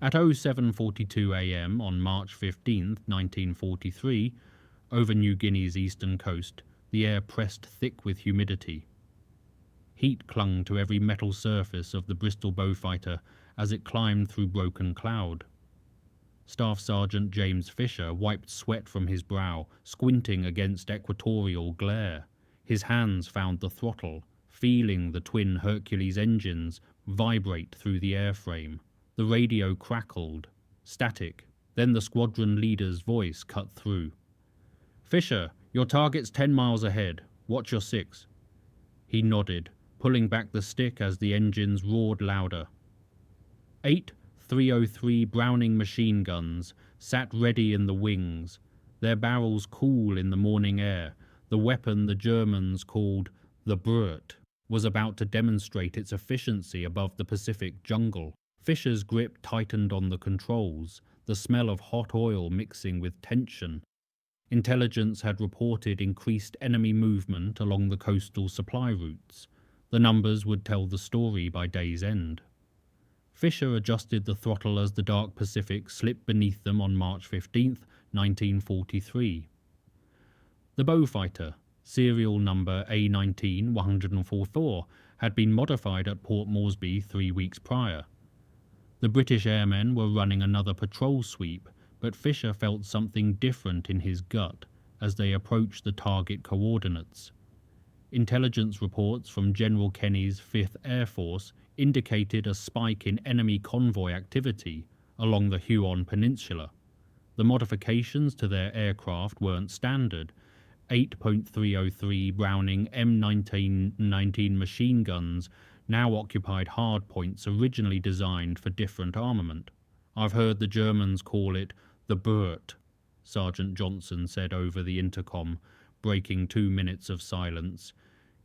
At 07:42 a.m. on March 15, 1943, over New Guinea's eastern coast, the air pressed thick with humidity. Heat clung to every metal surface of the Bristol Beaufighter as it climbed through broken cloud. Staff Sergeant James Fisher wiped sweat from his brow, squinting against equatorial glare. His hands found the throttle, feeling the twin Hercules engines vibrate through the airframe. The radio crackled. Static. Then the squadron leader's voice cut through. "Fisher, your target's 10 miles ahead. Watch your six." He nodded, pulling back the stick as the engines roared louder. 8 303 Browning machine guns sat ready in the wings, their barrels cool in the morning air. The weapon the Germans called the Brrrt was about to demonstrate its efficiency above the Pacific jungle. Fisher's grip tightened on the controls, the smell of hot oil mixing with tension. Intelligence had reported increased enemy movement along the coastal supply routes. The numbers would tell the story by day's end. Fisher adjusted the throttle as the dark Pacific slipped beneath them on March 15, 1943. The Beaufighter, serial number A19-144, had been modified at Port Moresby 3 weeks prior. The British airmen were running another patrol sweep, but Fisher felt something different in his gut as they approached the target coordinates. Intelligence reports from General Kenny's 5th Air Force indicated a spike in enemy convoy activity along the Huon Peninsula. The modifications to their aircraft weren't standard. 8.303 Browning M1919 machine guns now occupied hardpoints originally designed for different armament. "I've heard the Germans call it the Brrrt," Sergeant Johnson said over the intercom, breaking 2 minutes of silence.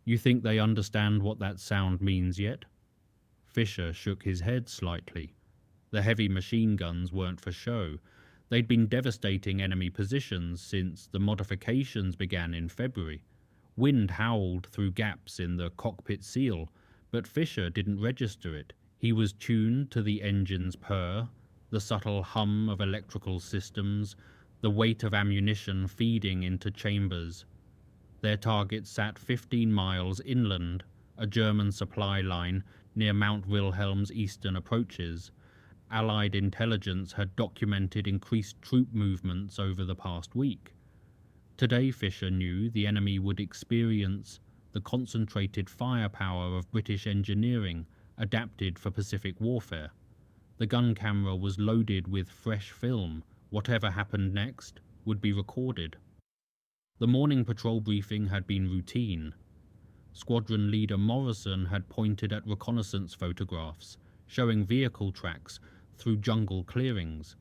"You think they understand what that sound means yet?" Fisher shook his head slightly. The heavy machine guns weren't for show. They'd been devastating enemy positions since the modifications began in February. Wind howled through gaps in the cockpit seal, but Fisher didn't register it. He was tuned to the engine's purr, the subtle hum of electrical systems, the weight of ammunition feeding into chambers. Their target sat 15 miles inland, a German supply line near Mount Wilhelm's eastern approaches. Allied intelligence had documented increased troop movements over the past week. Today, Fisher knew the enemy would experience the concentrated firepower of British engineering adapted for Pacific warfare. The gun camera was loaded with fresh film. Whatever happened next would be recorded. The morning patrol briefing had been routine. Squadron leader Morrison had pointed at reconnaissance photographs showing vehicle tracks through jungle clearings.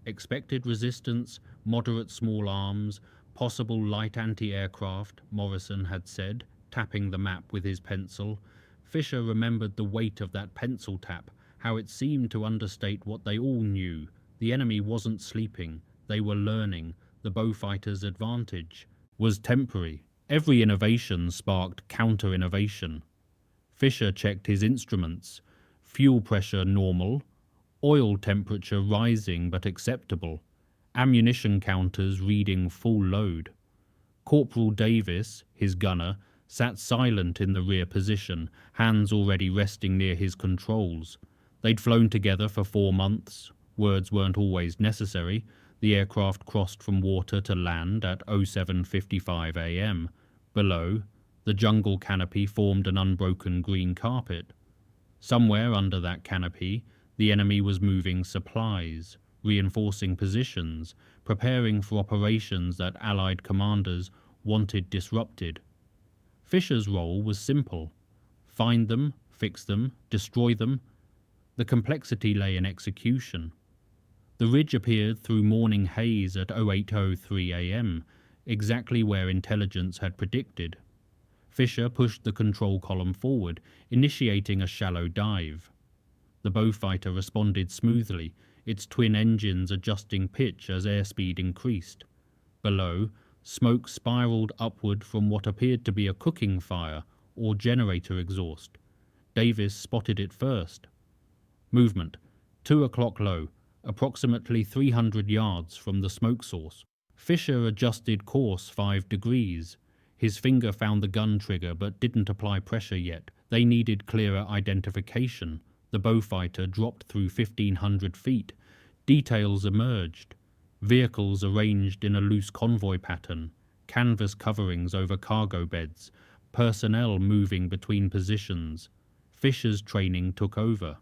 Expected resistance, moderate small arms, possible light anti-aircraft, Morrison had said, tapping the map with his pencil. Fisher remembered the weight of that pencil tap, how it seemed to understate what they all knew. The enemy wasn't sleeping, they were learning. The Beaufighter's advantage was temporary. Every innovation sparked counter-innovation. Fisher checked his instruments. Fuel pressure normal, oil temperature rising but acceptable, ammunition counters reading full load. Corporal Davis, his gunner, sat silent in the rear position, hands already resting near his controls. They'd flown together for 4 months. Words weren't always necessary. The aircraft crossed from water to land at 07:55 a.m. Below, the jungle canopy formed an unbroken green carpet. Somewhere under that canopy, the enemy was moving supplies, reinforcing positions, preparing for operations that Allied commanders wanted disrupted. Fisher's role was simple: find them, fix them, destroy them. The complexity lay in execution. The ridge appeared through morning haze at 08:03 a.m., exactly where intelligence had predicted. Fisher pushed the control column forward, initiating a shallow dive. The Beaufighter responded smoothly, its twin engines adjusting pitch as airspeed increased. Below, smoke spiraled upward from what appeared to be a cooking fire or generator exhaust. Davis spotted it first. Movement. 2 o'clock low, approximately 300 yards from the smoke source. Fisher adjusted course 5 degrees. His finger found the gun trigger but didn't apply pressure yet. They needed clearer identification. The Beaufighter dropped through 1,500 feet. Details emerged. Vehicles arranged in a loose convoy pattern, canvas coverings over cargo beds, personnel moving between positions. Fisher's training took over.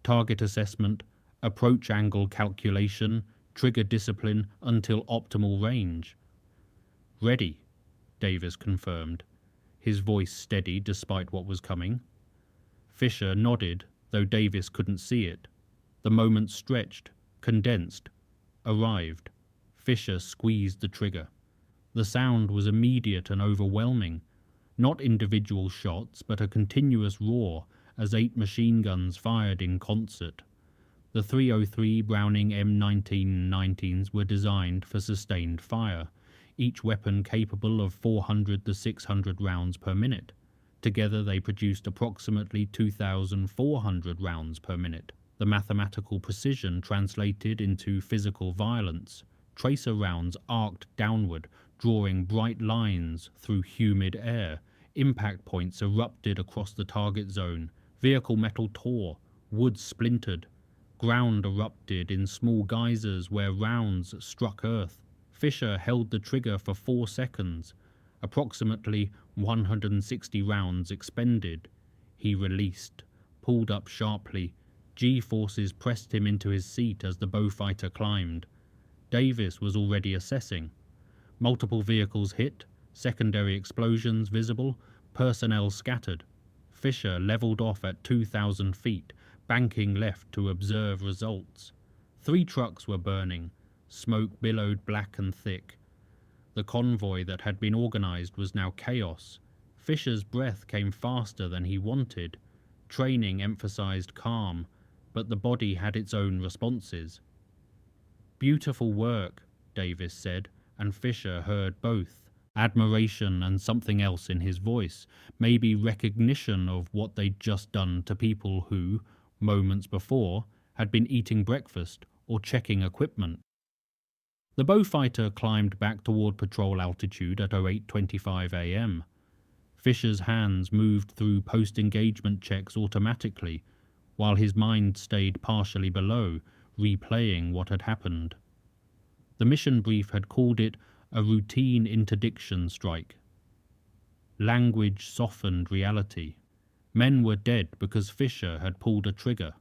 Target assessment, approach angle calculation, trigger discipline until optimal range. Ready, Davis confirmed, his voice steady despite what was coming. Fisher nodded, though Davis couldn't see it. The moment stretched, condensed, arrived. Fisher squeezed the trigger. The sound was immediate and overwhelming. Not individual shots, but a continuous roar as 8 machine guns fired in concert. The 303 Browning M1919s were designed for sustained fire, each weapon capable of 400 to 600 rounds per minute. Together they produced approximately 2,400 rounds per minute. The mathematical precision translated into physical violence. Tracer rounds arced downward, drawing bright lines through humid air. Impact points erupted across the target zone. Vehicle metal tore, wood splintered. Ground erupted in small geysers where rounds struck earth. Fisher held the trigger for 4 seconds. Approximately 160 rounds expended. He released, pulled up sharply. G-forces pressed him into his seat as the Beaufighter climbed. Davis was already assessing. Multiple vehicles hit, secondary explosions visible, personnel scattered. Fisher leveled off at 2,000 feet, banking left to observe results. 3 trucks were burning. Smoke billowed black and thick. The convoy that had been organized was now chaos. Fisher's breath came faster than he wanted. Training emphasized calm, but the body had its own responses. "Beautiful work," Davis said, and Fisher heard both. Admiration and something else in his voice, maybe recognition of what they'd just done to people who, moments before, had been eating breakfast or checking equipment. The Beaufighter climbed back toward patrol altitude at 08:25 a.m. Fisher's hands moved through post-engagement checks automatically, while his mind stayed partially below, replaying what had happened. The mission brief had called it a routine interdiction strike. Language softened reality. Men were dead because Fisher had pulled a trigger.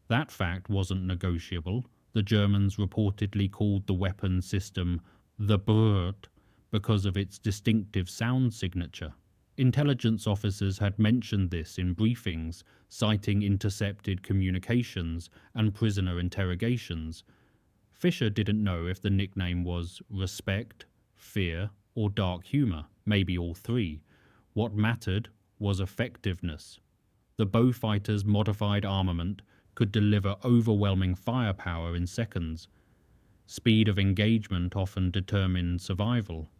That fact wasn't negotiable. The Germans reportedly called the weapon system the Brrrt because of its distinctive sound signature. Intelligence officers had mentioned this in briefings, citing intercepted communications and prisoner interrogations. Fisher didn't know if the nickname was respect, fear, or dark humor, maybe all 3. What mattered was effectiveness. The Beaufighter's modified armament could deliver overwhelming firepower in seconds. Speed of engagement often determined survival.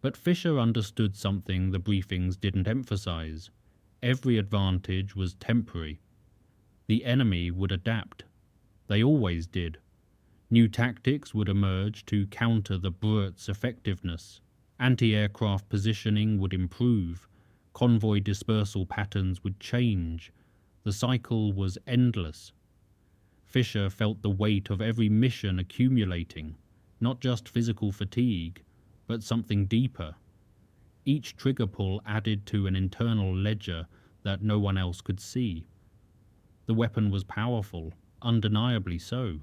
But Fisher understood something the briefings didn't emphasize. Every advantage was temporary. The enemy would adapt. They always did. New tactics would emerge to counter the Brrrt's effectiveness. Anti-aircraft positioning would improve. Convoy dispersal patterns would change. The cycle was endless. Fisher felt the weight of every mission accumulating, not just physical fatigue, but something deeper. Each trigger pull added to an internal ledger that no one else could see. The weapon was powerful, undeniably so.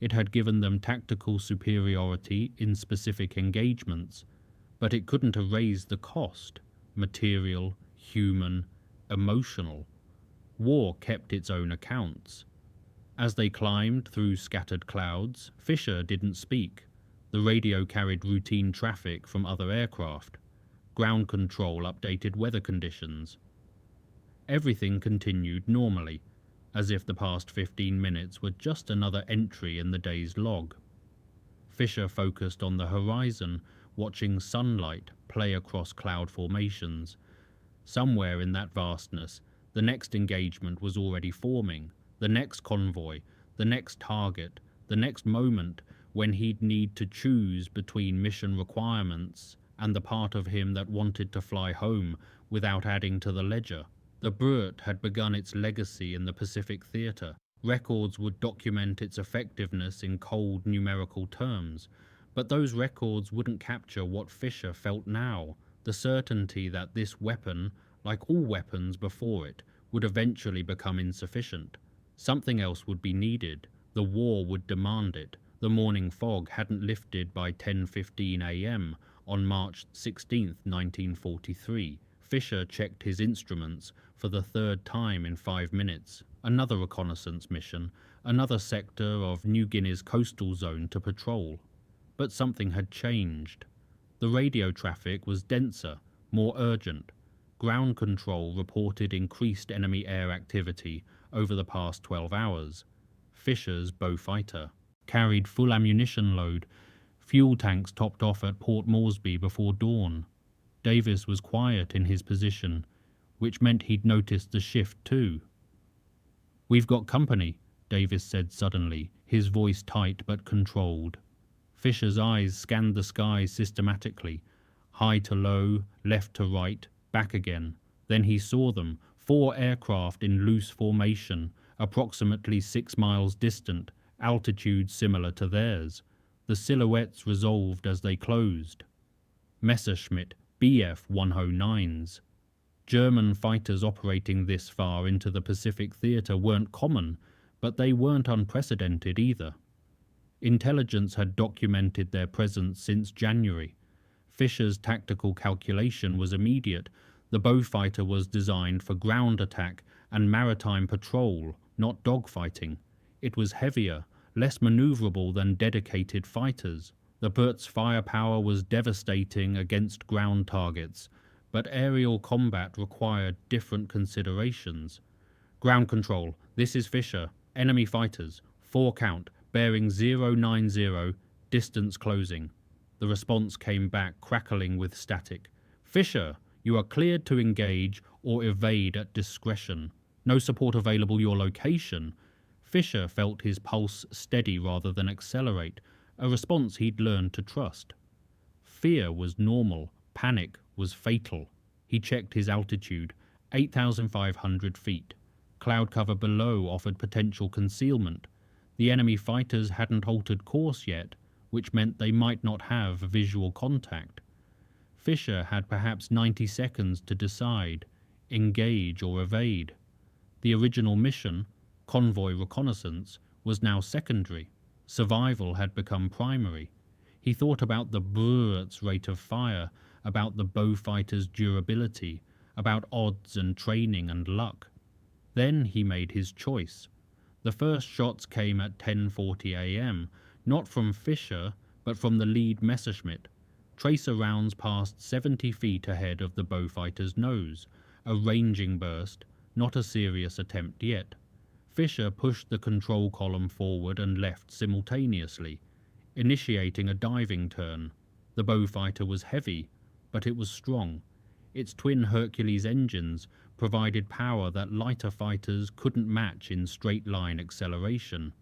It had given them tactical superiority in specific engagements, but it couldn't erase the cost, material, human, emotional. War kept its own accounts. As they climbed through scattered clouds, Fisher didn't speak. The radio carried routine traffic from other aircraft. Ground control updated weather conditions. Everything continued normally, as if the past 15 minutes were just another entry in the day's log. Fisher focused on the horizon, watching sunlight play across cloud formations. Somewhere in that vastness, the next engagement was already forming. The next convoy, the next target, the next moment when he'd need to choose between mission requirements and the part of him that wanted to fly home without adding to the ledger. The Brrrt had begun its legacy in the Pacific theater. Records would document its effectiveness in cold numerical terms, but those records wouldn't capture what Fisher felt now, the certainty that this weapon, like all weapons before it, would eventually become insufficient. Something else would be needed. The war would demand it. The morning fog hadn't lifted by 10:15 a.m. on March 16, 1943. Fisher checked his instruments for the third time in 5 minutes. Another reconnaissance mission, another sector of New Guinea's coastal zone to patrol. But something had changed. The radio traffic was denser, more urgent. Ground control reported increased enemy air activity over the past 12 hours. Fisher's Beaufighter carried full ammunition load, fuel tanks topped off at Port Moresby before dawn. Davis was quiet in his position, which meant he'd noticed the shift too. "We've got company," Davis said suddenly, his voice tight but controlled. Fisher's eyes scanned the sky systematically, high to low, left to right, back again. Then he saw them, 4 aircraft in loose formation, approximately 6 miles distant, altitude similar to theirs. The silhouettes resolved as they closed. Messerschmitt Bf-109s. German fighters operating this far into the Pacific theater weren't common, but they weren't unprecedented either. Intelligence had documented their presence since January. Fisher's tactical calculation was immediate. The Beaufighter was designed for ground attack and maritime patrol, not dogfighting. It was heavier, less maneuverable than dedicated fighters. The Brrrt's firepower was devastating against ground targets, but aerial combat required different considerations. "Ground control, this is Fisher. Enemy fighters, 4 count, bearing 090, distance closing." The response came back crackling with static. "Fisher, you are cleared to engage or evade at discretion. No support available, your location." Fisher felt his pulse steady rather than accelerate, a response he'd learned to trust. Fear was normal, panic was fatal. He checked his altitude, 8,500 feet. Cloud cover below offered potential concealment. The enemy fighters hadn't altered course yet, which meant they might not have visual contact. Fisher had perhaps 90 seconds to decide, engage or evade. The original mission, convoy reconnaissance, was now secondary. Survival had become primary. He thought about the Brrrt's rate of fire, about the Beaufighter's durability, about odds and training and luck. Then he made his choice. The first shots came at 10:40 a.m., not from Fisher, but from the lead Messerschmitt. Tracer rounds passed 70 feet ahead of the Beaufighter's nose, a ranging burst, not a serious attempt yet. Fisher pushed the control column forward and left simultaneously, initiating a diving turn. The Beaufighter was heavy, but it was strong. Its twin Hercules engines provided power that lighter fighters couldn't match in straight-line acceleration.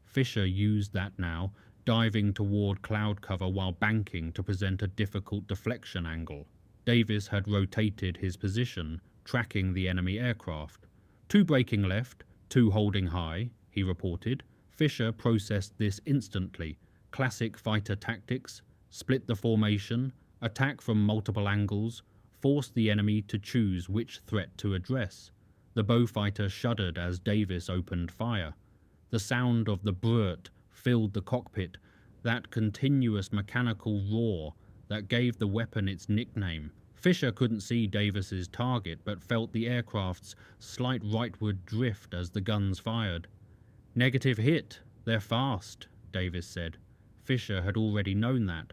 Fisher used that now, diving toward cloud cover while banking to present a difficult deflection angle. Davis had rotated his position, tracking the enemy aircraft. 2 braking left, 2 holding high, he reported. Fisher processed this instantly. Classic fighter tactics: split the formation, attack from multiple angles, force the enemy to choose which threat to address. The Beaufighter shuddered as Davis opened fire. The sound of the Brrrt filled the cockpit, that continuous mechanical roar that gave the weapon its nickname. Fisher couldn't see Davis's target, but felt the aircraft's slight rightward drift as the guns fired. "Negative hit. They're fast," Davis said. Fisher had already known that.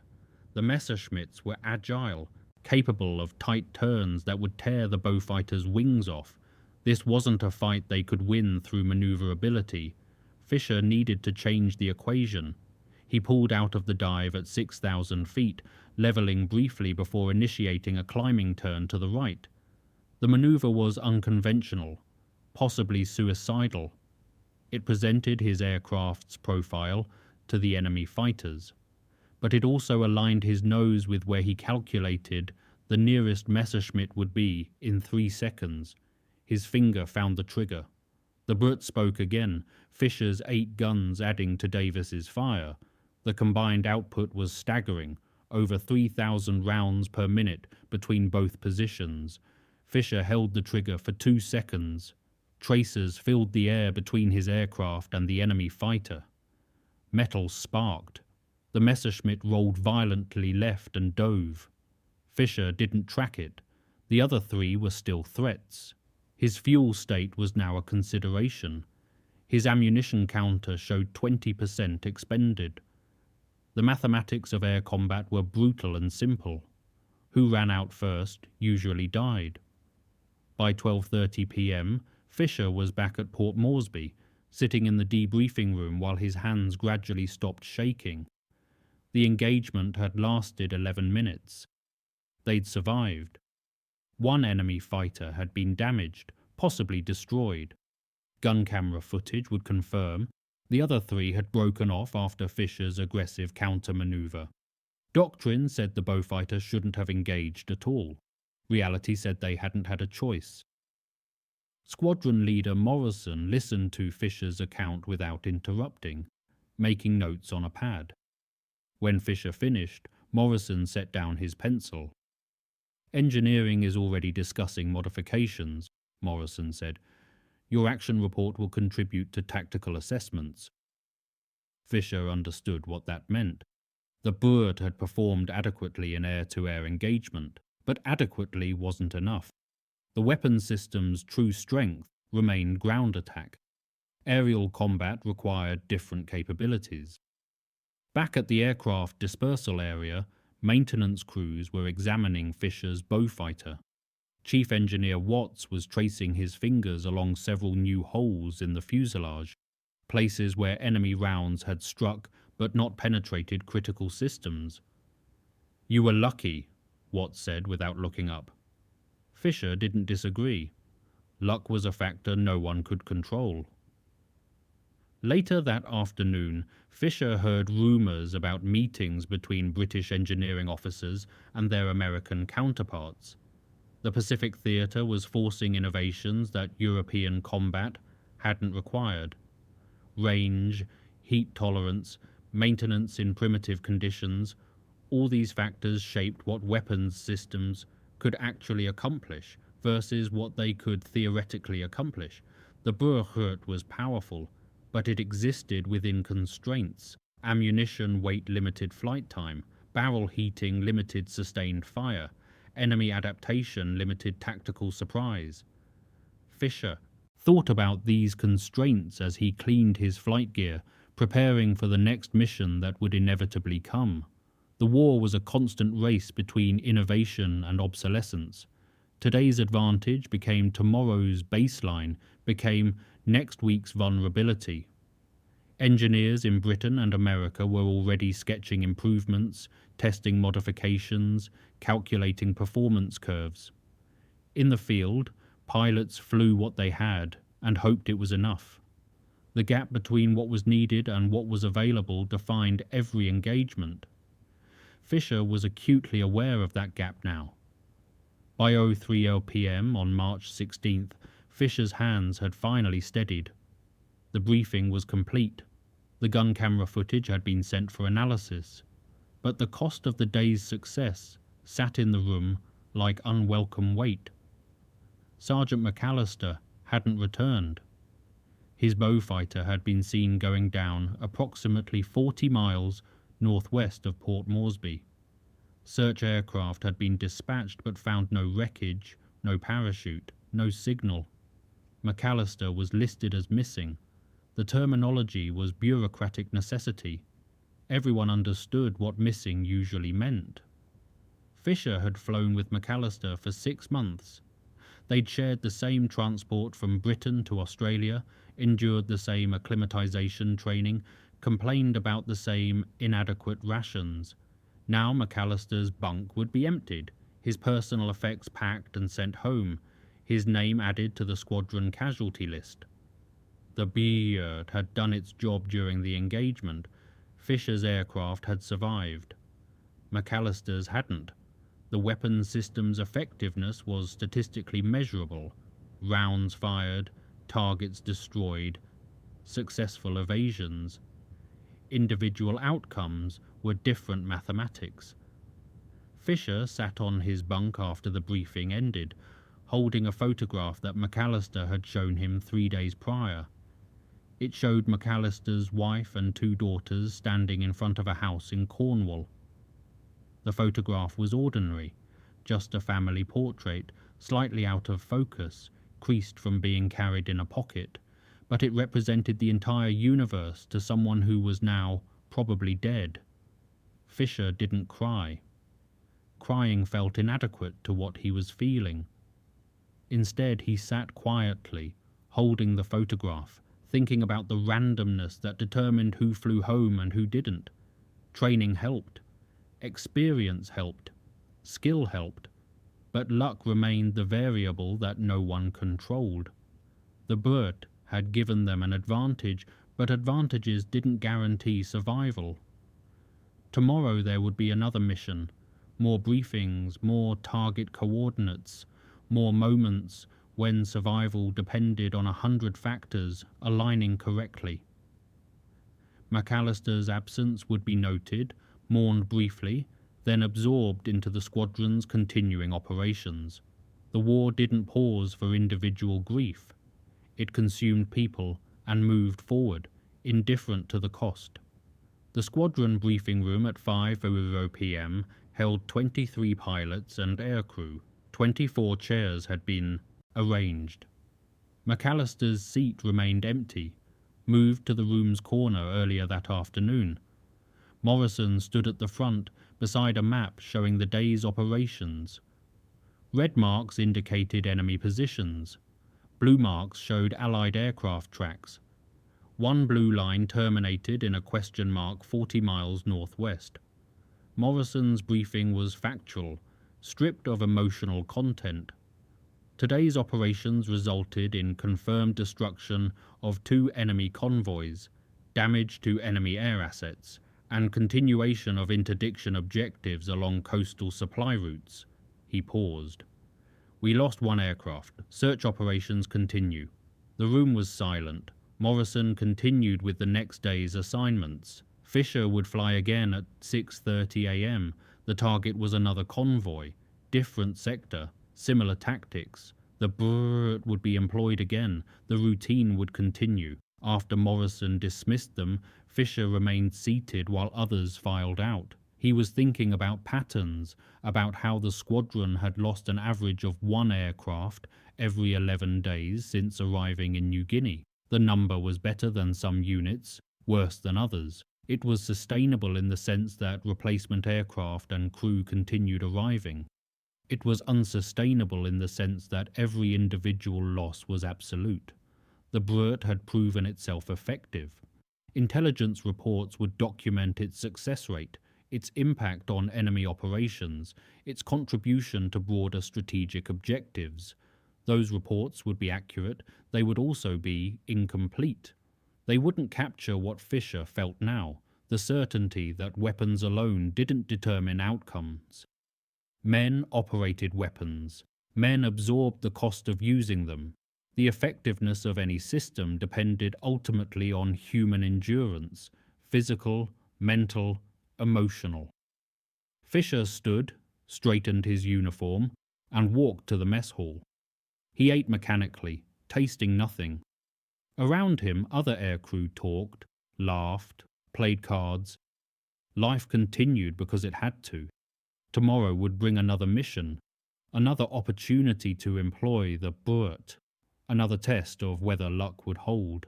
The Messerschmitts were agile, capable of tight turns that would tear the Beaufighter's wings off. This wasn't a fight they could win through maneuverability. Fisher needed to change the equation. He pulled out of the dive at 6,000 feet, leveling briefly before initiating a climbing turn to the right. The maneuver was unconventional, possibly suicidal. It presented his aircraft's profile to the enemy fighters, but it also aligned his nose with where he calculated the nearest Messerschmitt would be in 3 seconds. His finger found the trigger. The Brrrt spoke again, Fisher's 8 guns adding to Davis's fire. The combined output was staggering, over 3,000 rounds per minute between both positions. Fisher held the trigger for 2 seconds. Tracers filled the air between his aircraft and the enemy fighter. Metal sparked. The Messerschmitt rolled violently left and dove. Fisher didn't track it. The other 3 were still threats. His fuel state was now a consideration. His ammunition counter showed 20% expended. The mathematics of air combat were brutal and simple. Who ran out first usually died. By 12:30 p.m., Fisher was back at Port Moresby, sitting in the debriefing room while his hands gradually stopped shaking. The engagement had lasted 11 minutes. They'd survived. 1 enemy fighter had been damaged, possibly destroyed. Gun camera footage would confirm. The other 3 had broken off after Fisher's aggressive counter-maneuver. Doctrine said the Beaufighter shouldn't have engaged at all. Reality said they hadn't had a choice. Squadron leader Morrison listened to Fisher's account without interrupting, making notes on a pad. When Fisher finished, Morrison set down his pencil. "Engineering is already discussing modifications," Morrison said. "Your action report will contribute to tactical assessments." Fisher understood what that meant. The Brrrt had performed adequately in air-to-air engagement, but adequately wasn't enough. The weapon system's true strength remained ground attack. Aerial combat required different capabilities. Back at the aircraft dispersal area, maintenance crews were examining Fisher's Beaufighter. Chief Engineer Watts was tracing his fingers along several new holes in the fuselage, places where enemy rounds had struck but not penetrated critical systems. "You were lucky," Watts said without looking up. Fisher didn't disagree. Luck was a factor no one could control. Later that afternoon, Fisher heard rumours about meetings between British engineering officers and their American counterparts. The Pacific Theatre was forcing innovations that European combat hadn't required. Range, heat tolerance, maintenance in primitive conditions, all these factors shaped what weapons systems could actually accomplish versus what they could theoretically accomplish. The Brrrt was powerful, but it existed within constraints. Ammunition weight limited flight time, barrel heating limited sustained fire, enemy adaptation limited tactical surprise. Fisher thought about these constraints as he cleaned his flight gear, preparing for the next mission that would inevitably come. The war was a constant race between innovation and obsolescence. Today's advantage became tomorrow's baseline, became next week's vulnerability. Engineers in Britain and America were already sketching improvements, testing modifications, calculating performance curves. In the field, pilots flew what they had and hoped it was enough. The gap between what was needed and what was available defined every engagement. Fisher was acutely aware of that gap now. By 03:00 p.m. on March 16th, Fisher's hands had finally steadied. The briefing was complete. The gun camera footage had been sent for analysis, but the cost of the day's success sat in the room like unwelcome weight. Sergeant McAllister hadn't returned. His Beaufighter had been seen going down approximately 40 miles northwest of Port Moresby. Search aircraft had been dispatched but found no wreckage, no parachute, no signal. McAllister was listed as missing. The terminology was bureaucratic necessity. Everyone understood what missing usually meant. Fisher had flown with McAllister for 6 months. They'd shared the same transport from Britain to Australia, endured the same acclimatization training, complained about the same inadequate rations. Now McAllister's bunk would be emptied, his personal effects packed and sent home, his name added to the squadron casualty list. The Brrrt had done its job during the engagement. Fisher's aircraft had survived. McAllister's hadn't. The weapon system's effectiveness was statistically measurable. Rounds fired, targets destroyed, successful evasions. Individual outcomes were different mathematics. Fisher sat on his bunk after the briefing ended, holding a photograph that McAllister had shown him 3 days prior. It showed McAllister's wife and 2 daughters standing in front of a house in Cornwall. The photograph was ordinary, just a family portrait, slightly out of focus, creased from being carried in a pocket, but it represented the entire universe to someone who was now probably dead. Fisher didn't cry. Crying felt inadequate to what he was feeling. Instead, he sat quietly, holding the photograph, thinking about the randomness that determined who flew home and who didn't. Training helped. Experience helped. Skill helped. But luck remained the variable that no one controlled. The Brrrt had given them an advantage, but advantages didn't guarantee survival. Tomorrow there would be another mission. More briefings, more target coordinates, more moments when survival depended on 100 factors aligning correctly. McAllister's absence would be noted, mourned briefly, then absorbed into the squadron's continuing operations. The war didn't pause for individual grief. It consumed people and moved forward, indifferent to the cost. The squadron briefing room at 5:00 p.m. held 23 pilots and aircrew. 24 chairs had been arranged. McAllister's seat remained empty, moved to the room's corner earlier that afternoon. Morrison stood at the front beside a map showing the day's operations. Red marks indicated enemy positions. Blue marks showed Allied aircraft tracks. One blue line terminated in a question mark 40 miles northwest. Morrison's briefing was factual, stripped of emotional content. Today's operations resulted in confirmed destruction of 2 enemy convoys, damage to enemy air assets, and continuation of interdiction objectives along coastal supply routes. He paused. We lost 1 aircraft. Search operations continue. The room was silent. Morrison continued with the next day's assignments. Fisher would fly again at 6:30 a.m. The target was another convoy, different sector, similar tactics. The Brrrt would be employed again. The routine would continue. After Morrison dismissed them, Fisher remained seated while others filed out. He was thinking about patterns, about how the squadron had lost an average of 1 aircraft every 11 days since arriving in New Guinea. The number was better than some units, worse than others. It was sustainable in the sense that replacement aircraft and crew continued arriving. It was unsustainable in the sense that every individual loss was absolute. The Brrrt had proven itself effective. Intelligence reports would document its success rate, its impact on enemy operations, its contribution to broader strategic objectives. Those reports would be accurate, they would also be incomplete. They wouldn't capture what Fisher felt now, the certainty that weapons alone didn't determine outcomes. Men operated weapons. Men absorbed the cost of using them. The effectiveness of any system depended ultimately on human endurance, physical, mental, emotional. Fisher stood, straightened his uniform, and walked to the mess hall. He ate mechanically, tasting nothing. Around him, other aircrew talked, laughed, played cards. Life continued because it had to. Tomorrow would bring another mission, another opportunity to employ the Brrrt, another test of whether luck would hold.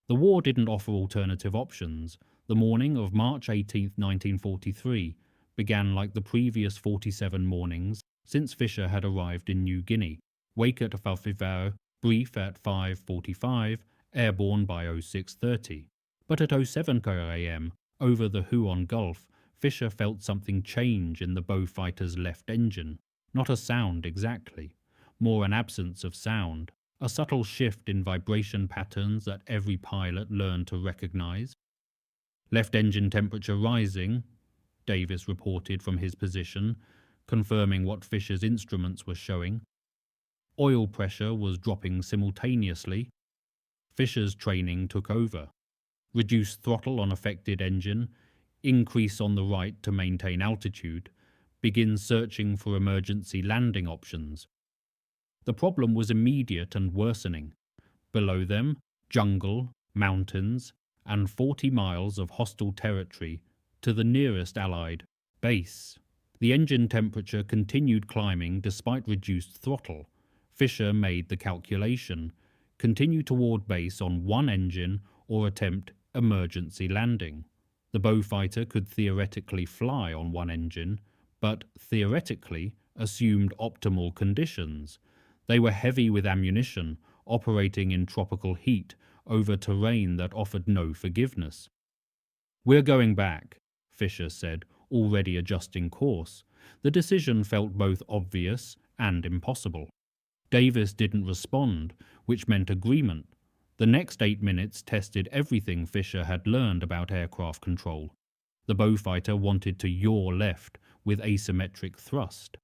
The war didn't offer alternative options. The morning of March 18, 1943, began like the previous 47 mornings since Fisher had arrived in New Guinea. Wake at 5:50, brief at 5:45, airborne by 06:30. But at 07 a.m., over the Huon Gulf, Fisher felt something change in the Beaufighter's left engine. Not a sound exactly, more an absence of sound. a subtle shift in vibration patterns that every pilot learned to recognize. Left engine temperature rising, Davis reported from his position, confirming what Fisher's instruments were showing. Oil pressure was dropping simultaneously. Fisher's training took over. Reduce throttle on affected engine, increase on the right to maintain altitude, begin searching for emergency landing options. The problem was immediate and worsening. Below them, jungle, mountains, and 40 miles of hostile territory to the nearest Allied base. The engine temperature continued climbing despite reduced throttle. Fisher made the calculation: continue toward base on one engine or attempt emergency landing. The Beaufighter could theoretically fly on one engine, but theoretically assumed optimal conditions. They were heavy with ammunition, operating in tropical heat over terrain that offered no forgiveness. "We're going back," Fisher said, already adjusting course. The decision felt both obvious and impossible. Davis didn't respond, which meant agreement. The next 8 minutes tested everything Fisher had learned about aircraft control. The Beaufighter wanted to yaw left with asymmetric thrust.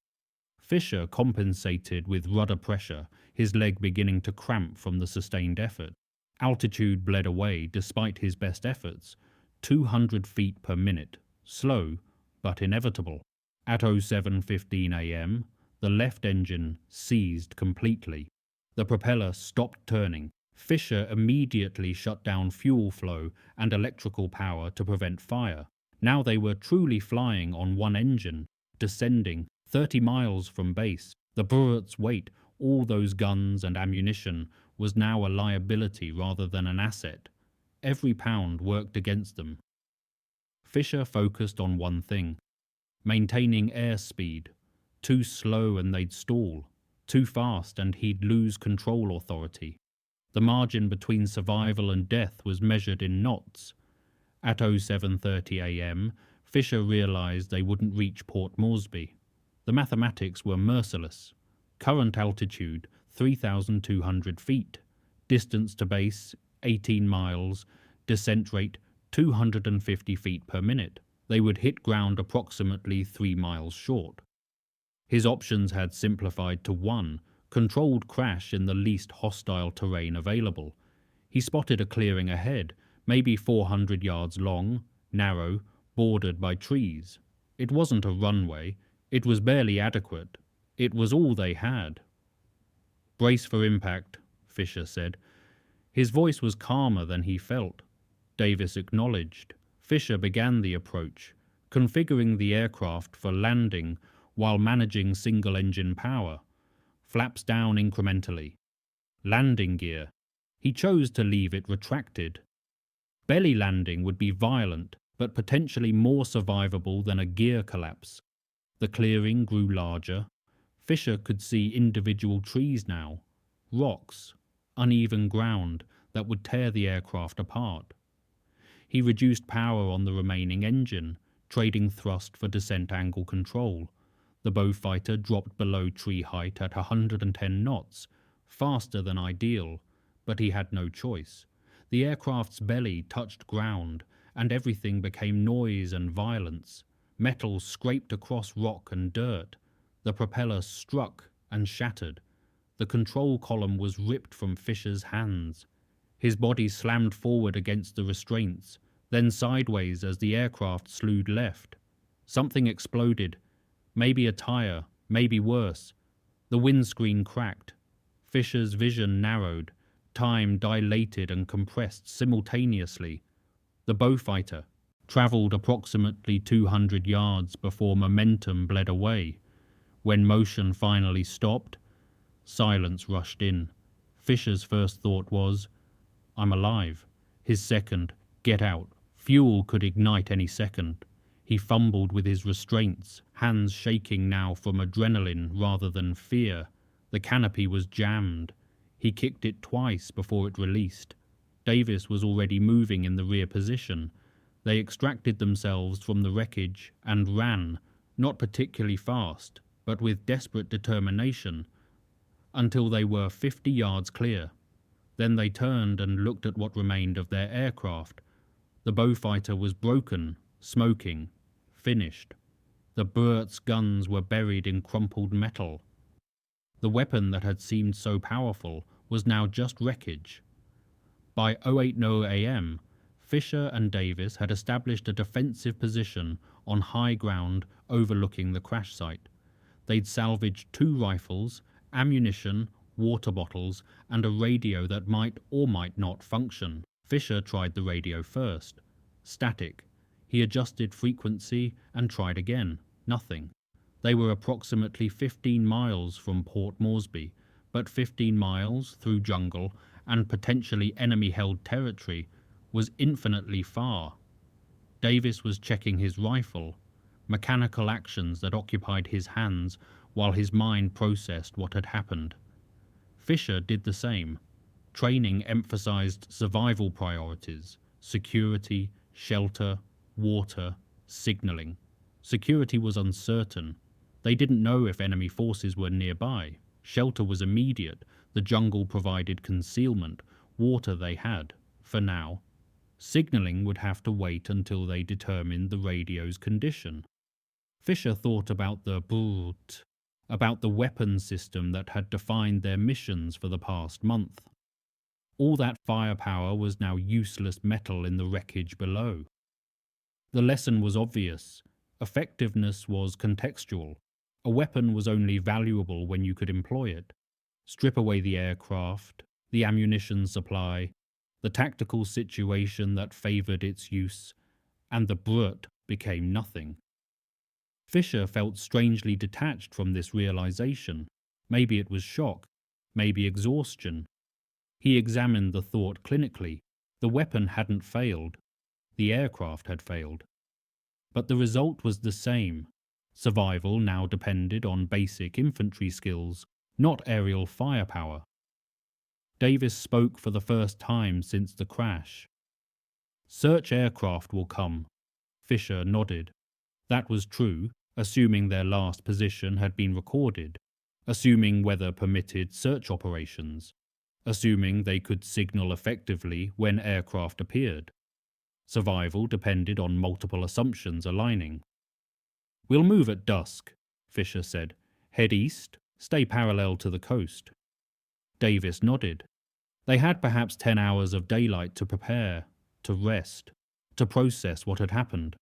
Fisher compensated with rudder pressure, his leg beginning to cramp from the sustained effort. Altitude bled away despite his best efforts, 200 feet per minute, slow but inevitable. At 07:15 a.m., the left engine seized completely. The propeller stopped turning. Fisher immediately shut down fuel flow and electrical power to prevent fire. Now they were truly flying on one engine, descending 30 miles from base. The Brrrt's weight, all those guns and ammunition, was now a liability rather than an asset. Every pound worked against them. Fisher focused on one thing: maintaining airspeed. Too slow and they'd stall. Too fast and he'd lose control authority. The margin between survival and death was measured in knots. At 07:30 a.m., Fisher realized they wouldn't reach Port Moresby. The mathematics were merciless. Current altitude, 3,200 feet. Distance to base, 18 miles. Descent rate, 250 feet per minute. They would hit ground approximately 3 miles short. His options had simplified to one: controlled crash in the least hostile terrain available. He spotted a clearing ahead, maybe 400 yards long, narrow, bordered by trees. It wasn't a runway. It was barely adequate. It was all they had. "Brace for impact," Fisher said. His voice was calmer than he felt. Davis acknowledged. Fisher began the approach, configuring the aircraft for landing while managing single-engine power. Flaps down incrementally. Landing gear. He chose to leave it retracted. Belly landing would be violent, but potentially more survivable than a gear collapse. The clearing grew larger. Fisher could see individual trees now, rocks, uneven ground that would tear the aircraft apart. He reduced power on the remaining engine, trading thrust for descent angle control. The Beaufighter dropped below tree height at 110 knots, faster than ideal, but he had no choice. The aircraft's belly touched ground, and everything became noise and violence. Metal scraped across rock and dirt. The propeller struck and shattered. The control column was ripped from Fisher's hands. His body slammed forward against the restraints, then sideways as the aircraft slewed left. Something exploded. Maybe a tire, maybe worse. The windscreen cracked. Fisher's vision narrowed. Time dilated and compressed simultaneously. The Beaufighter travelled approximately 200 yards before momentum bled away. When motion finally stopped, silence rushed in. Fisher's first thought was, "I'm alive." His second, "Get out. Fuel could ignite any second." He fumbled with his restraints, hands shaking now from adrenaline rather than fear. The canopy was jammed. He kicked it twice before it released. Davis was already moving in the rear position. They extracted themselves from the wreckage and ran, not particularly fast, but with desperate determination. until they were 50 yards clear. Then they turned and looked at what remained of their aircraft. The Beaufighter was broken, smoking, finished. The Brrrt's guns were buried in crumpled metal. The weapon that had seemed so powerful was now just wreckage. By 080 AM, Fisher and Davis had established a defensive position on high ground overlooking the crash site. They'd salvaged 2 rifles, ammunition, water bottles, and a radio that might or might not function. Fisher tried the radio first. Static. He adjusted frequency and tried again. Nothing. They were approximately 15 miles from Port Moresby, but 15 miles through jungle and potentially enemy-held territory was infinitely far. Davis was checking his rifle, mechanical actions that occupied his hands while his mind processed what had happened. Fisher did the same. Training emphasized survival priorities: security, shelter, water, signaling. Security was uncertain. They didn't know if enemy forces were nearby. Shelter was immediate. The jungle provided concealment. Water they had, for now. Signaling would have to wait until they determined the radio's condition. Fisher thought about the Brrrt, about the weapon system that had defined their missions for the past month. All that firepower was now useless metal in the wreckage below. The lesson was obvious. Effectiveness was contextual. A weapon was only valuable when you could employ it. Strip away the aircraft, the ammunition supply, the tactical situation that favored its use, and the Brrrt became nothing. Fisher felt strangely detached from this realization. Maybe it was shock, maybe exhaustion. He examined the thought clinically. The weapon hadn't failed. The aircraft had failed. But the result was the same. Survival now depended on basic infantry skills, not aerial firepower. Davis spoke for the first time since the crash. "Search aircraft will come." Fisher nodded. That was true, assuming their last position had been recorded, assuming weather permitted search operations, assuming they could signal effectively when aircraft appeared. Survival depended on multiple assumptions aligning. "We'll move at dusk," Fisher said. "Head east, stay parallel to the coast." Davis nodded. They had perhaps 10 hours of daylight to prepare, to rest, to process what had happened.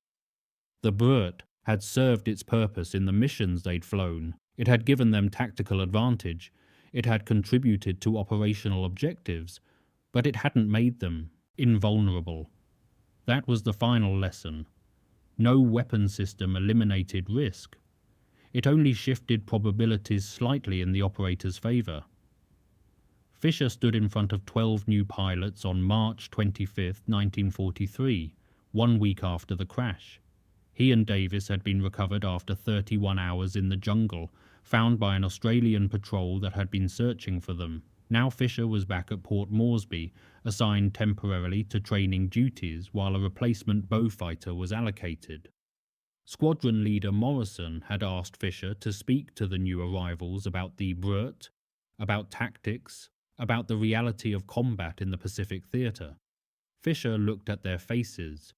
The Brrrt had served its purpose in the missions they'd flown. It had given them tactical advantage. It had contributed to operational objectives, but it hadn't made them invulnerable. That was the final lesson. No weapon system eliminated risk. It only shifted probabilities slightly in the operator's favor. Fisher stood in front of 12 new pilots on March 25, 1943, 1 week after the crash. He and Davis had been recovered after 31 hours in the jungle, found by an Australian patrol that had been searching for them. Now Fisher was back at Port Moresby, assigned temporarily to training duties while a replacement Beaufighter was allocated. Squadron leader Morrison had asked Fisher to speak to the new arrivals about the Brrrt, about tactics, about the reality of combat in the Pacific theatre. Fisher looked at their faces,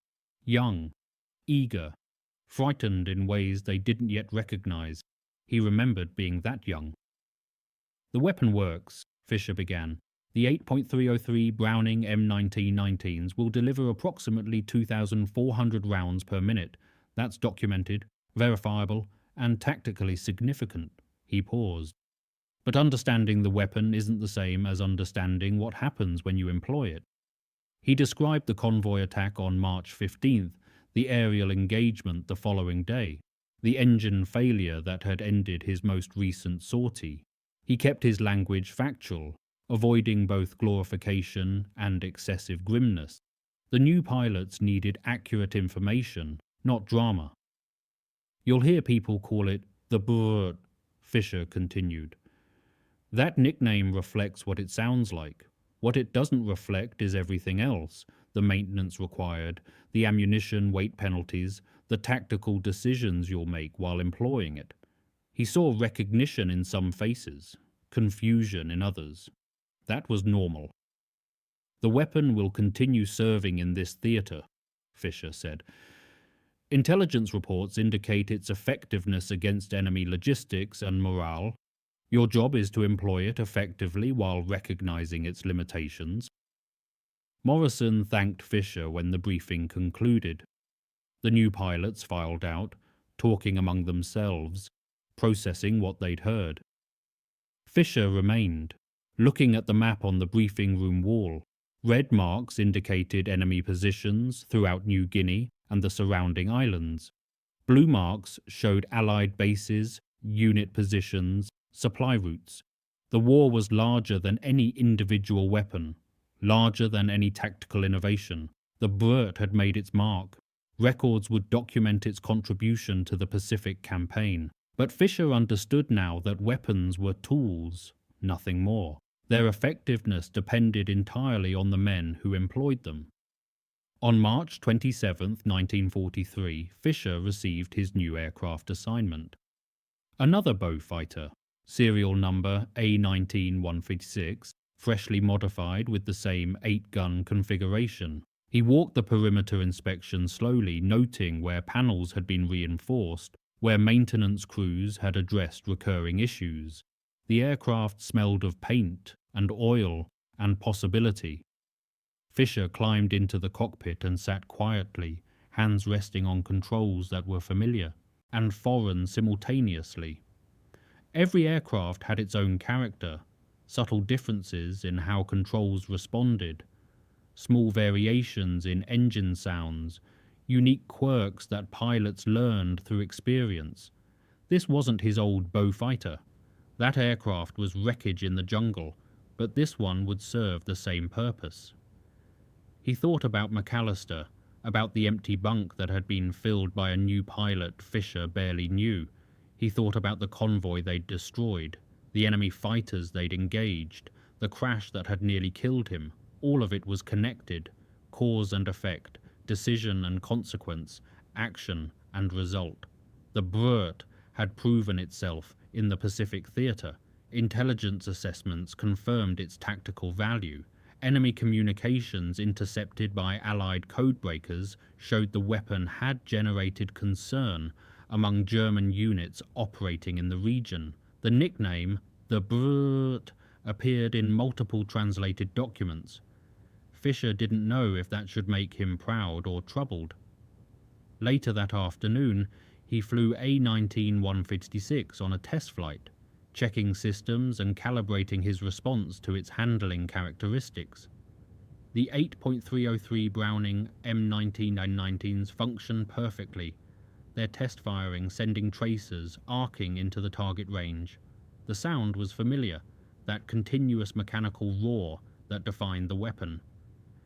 young, eager, frightened in ways they didn't yet recognize. He remembered being that young. "The weapon works," Fisher began. "The 8.303 Browning M1919s will deliver approximately 2,400 rounds per minute. That's documented, verifiable, and tactically significant." He paused. "But understanding the weapon isn't the same as understanding what happens when you employ it." He described the convoy attack on March 15th, the aerial engagement the following day, the engine failure that had ended his most recent sortie. He kept his language factual, avoiding both glorification and excessive grimness. The new pilots needed accurate information, not drama. "You'll hear people call it the Brrrt," Fisher continued. "That nickname reflects what it sounds like. What it doesn't reflect is everything else: the maintenance required, the ammunition weight penalties, the tactical decisions you'll make while employing it." He saw recognition in some faces, confusion in others. That was normal. "The weapon will continue serving in this theatre," Fisher said. "Intelligence reports indicate its effectiveness against enemy logistics and morale. Your job is to employ it effectively while recognizing its limitations." Morrison thanked Fisher when the briefing concluded. The new pilots filed out, talking among themselves, processing what they'd heard. Fisher remained, looking at the map on the briefing room wall. Red marks indicated enemy positions throughout New Guinea and the surrounding islands. Blue marks showed Allied bases, unit positions, supply routes. The war was larger than any individual weapon, larger than any tactical innovation. The Brrrt had made its mark. Records would document its contribution to the Pacific campaign. But Fisher understood now that weapons were tools, nothing more. Their effectiveness depended entirely on the men who employed them. On March 27, 1943, Fisher received his new aircraft assignment. Another Beaufighter, serial number A19156, freshly modified with the same 8-gun configuration. He walked the perimeter inspection slowly, noting where panels had been reinforced, where maintenance crews had addressed recurring issues. The aircraft smelled of paint and oil and possibility. Fisher climbed into the cockpit and sat quietly, hands resting on controls that were familiar and foreign simultaneously. Every aircraft had its own character, subtle differences in how controls responded, small variations in engine sounds, unique quirks that pilots learned through experience. This wasn't his old Beaufighter. That aircraft was wreckage in the jungle, but this one would serve the same purpose. He thought about McAllister, about the empty bunk that had been filled by a new pilot Fisher barely knew. He thought about the convoy they'd destroyed, the enemy fighters they'd engaged, the crash that had nearly killed him. All of it was connected, cause and effect, decision and consequence, action and result. The Brrrt had proven itself in the Pacific theatre. Intelligence assessments confirmed its tactical value. Enemy communications intercepted by Allied codebreakers showed the weapon had generated concern among German units operating in the region. The nickname, the Brrrt, appeared in multiple translated documents. Fisher didn't know if that should make him proud or troubled. Later that afternoon, he flew A19156 on a test flight, checking systems and calibrating his response to its handling characteristics. The 8.303 Browning M1919s functioned perfectly, their test firing sending tracers arcing into the target range. The sound was familiar, that continuous mechanical roar that defined the weapon.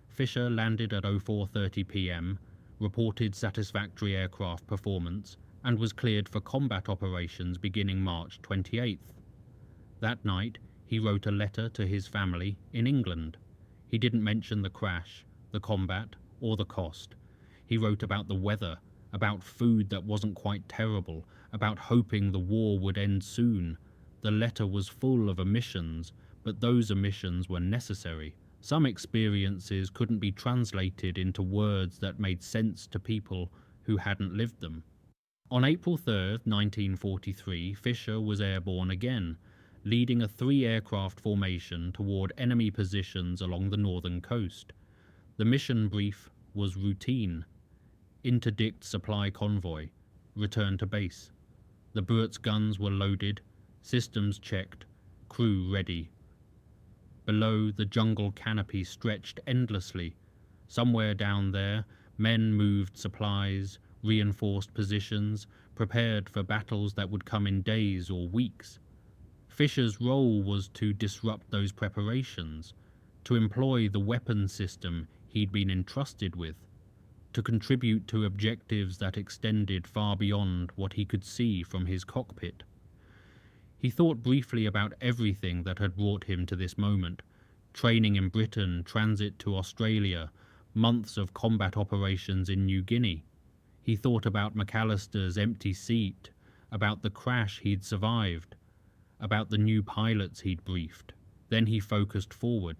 Fisher landed at 04:30 p.m., reported satisfactory aircraft performance, and was cleared for combat operations beginning March 28th. That night, he wrote a letter to his family in England. He didn't mention the crash, the combat, or the cost. He wrote about the weather, about food that wasn't quite terrible, about hoping the war would end soon. The letter was full of omissions, but those omissions were necessary. Some experiences couldn't be translated into words that made sense to people who hadn't lived them. On April 3, 1943, Fisher was airborne again, leading a 3-aircraft formation toward enemy positions along the northern coast. The mission brief was routine: interdict supply convoy, return to base. The Brrrt's guns were loaded, systems checked, crew ready. Below, the jungle canopy stretched endlessly. Somewhere down there, men moved supplies, reinforced positions, prepared for battles that would come in days or weeks. Fisher's role was to disrupt those preparations, to employ the weapon system he'd been entrusted with, to contribute to objectives that extended far beyond what he could see from his cockpit. He thought briefly about everything that had brought him to this moment: training in Britain, transit to Australia, months of combat operations in New Guinea. He thought about McAllister's empty seat, about the crash he'd survived, about the new pilots he'd briefed. Then he focused forward,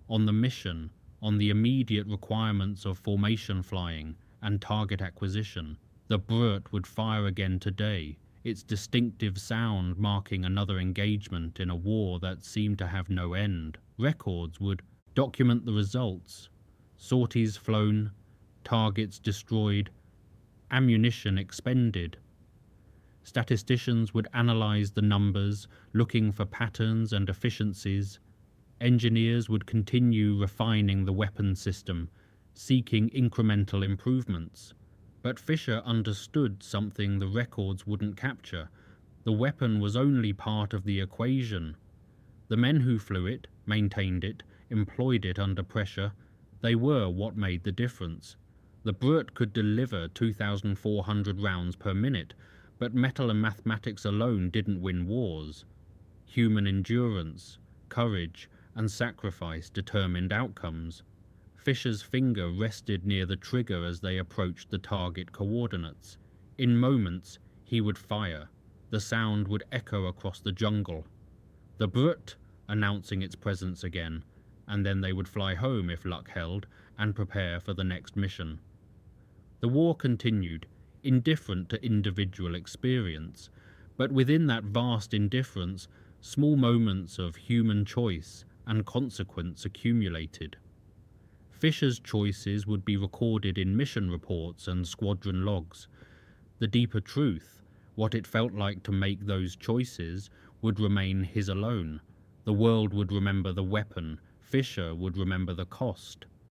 on the mission, on the immediate requirements of formation flying and target acquisition. The Brrrt would fire again today, its distinctive sound marking another engagement in a war that seemed to have no end. Records would document the results: sorties flown, targets destroyed, ammunition expended. Statisticians would analyze the numbers, looking for patterns and efficiencies. Engineers would continue refining the weapon system, seeking incremental improvements. But Fisher understood something the records wouldn't capture. The weapon was only part of the equation. The men who flew it, maintained it, employed it under pressure, they were what made the difference. The Brrrt could deliver 2,400 rounds per minute, but metal and mathematics alone didn't win wars. Human endurance, courage, and sacrifice determined outcomes. Fisher's finger rested near the trigger as they approached the target coordinates. In moments, he would fire. The sound would echo across the jungle. The Brrrt, announcing its presence again, and then they would fly home if luck held and prepare for the next mission. The war continued, indifferent to individual experience, but within that vast indifference, small moments of human choice and consequence accumulated. Fisher's choices would be recorded in mission reports and squadron logs. The deeper truth, what it felt like to make those choices, would remain his alone. The world would remember the weapon, Fisher would remember the cost.